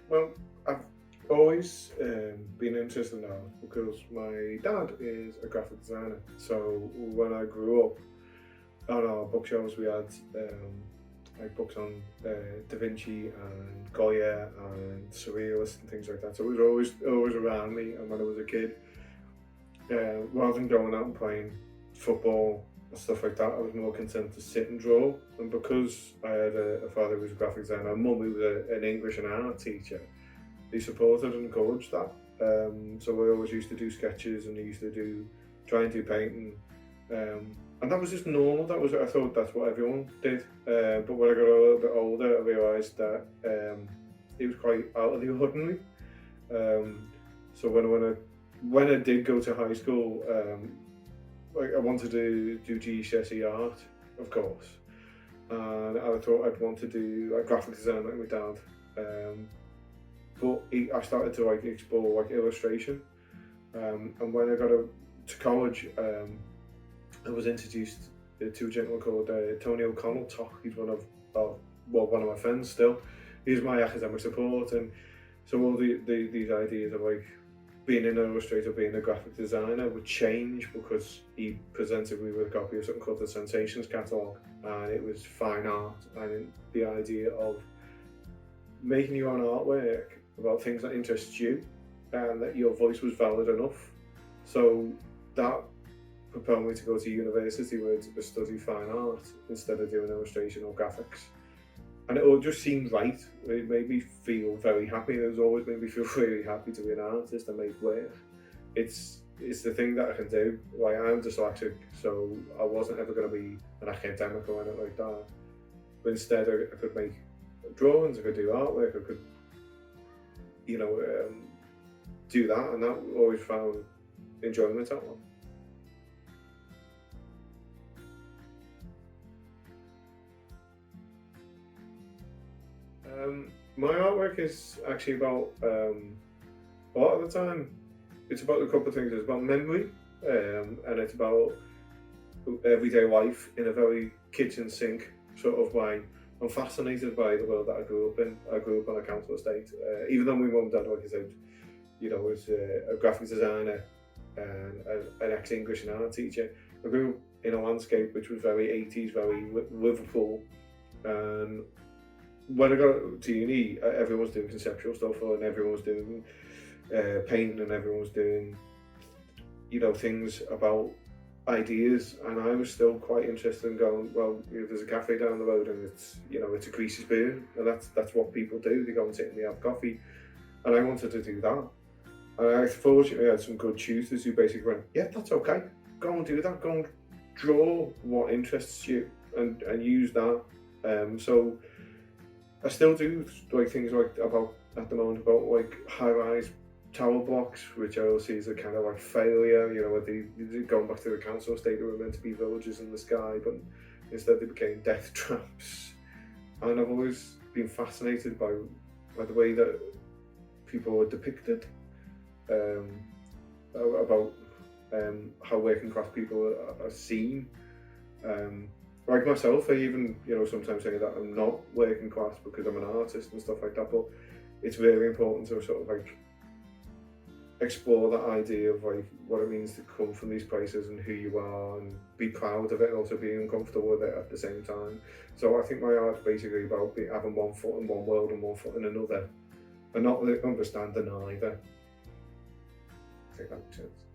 Well, I've always been interested in art because my dad is a graphic designer. So when I grew up, on our bookshelves we had like books on Da Vinci and Goya and Surrealists and things like that. So it was always around me. And when I was a kid, rather than going out and playing football and stuff like that, I was more content to sit and draw. And because I had a father who was a graphic designer, and mum who was an English and art teacher, they supported and encouraged that. So I always used to do sketches and I used to try and do painting. And that was just normal. I thought that's what everyone did. But when I got a little bit older, I realised that it was quite out of the ordinary. So when I did go to high school, like I wanted to do GCSE art, of course, and I thought I'd want to do like graphic design like my dad. But I started to like explore like illustration, and when I to college, I was introduced to a gentleman called Tony O'Connell. He's one of my friends still. He's my academic support, and so all these ideas of like being an illustrator, being a graphic designer would change because he presented me with a copy of something called the Sensations Catalogue, and it was fine art, and the idea of making your own artwork about things that interest you and that your voice was valid enough. So that propelled me to go to university where to study fine art instead of doing illustration or graphics. And it all just seemed right. It made me feel very happy. It has always made me feel really happy to be an artist and make work. It's the thing that I can do. Like, I'm dyslexic, so I wasn't ever going to be an academic or anything like that. But instead, I could make drawings, I could do artwork, I could, do that, and that always found enjoyment out of. My artwork is actually about a lot of the time. It's about a couple of things. It's about memory, and it's about everyday life in a very kitchen sink sort of way. I'm fascinated by the world that I grew up in. I grew up on a council estate. Even though my mum and dad, like I said, was a graphic designer and an ex-English and art teacher, I grew up in a landscape which was very 80s, very Liverpool. And when I got to uni, everyone was doing conceptual stuff, and everyone was doing painting, and everyone was doing, things about ideas. And I was still quite interested in going, well, there's a cafe down the road, and it's a greasy spoon, and that's what people do. They go and sit and they have coffee, and I wanted to do that. And I fortunately had some good tutors who basically went, yeah, that's okay. Go and do that. Go and draw what interests you, and use that. So I still do like things like about at the moment about like high-rise tower blocks, which I see as a kind of like failure. Where they going back to the council estate, they were meant to be villages in the sky, but instead they became death traps. And I've always been fascinated by the way that people are depicted, about how working class people are seen. Like myself, I even, sometimes say that I'm not working class because I'm an artist and stuff like that, but it's very important to sort of like explore that idea of like what it means to come from these places and who you are, and be proud of it and also being uncomfortable with it at the same time. So I think my art's basically about having one foot in one world and one foot in another, and not understanding either. I think that makes sense.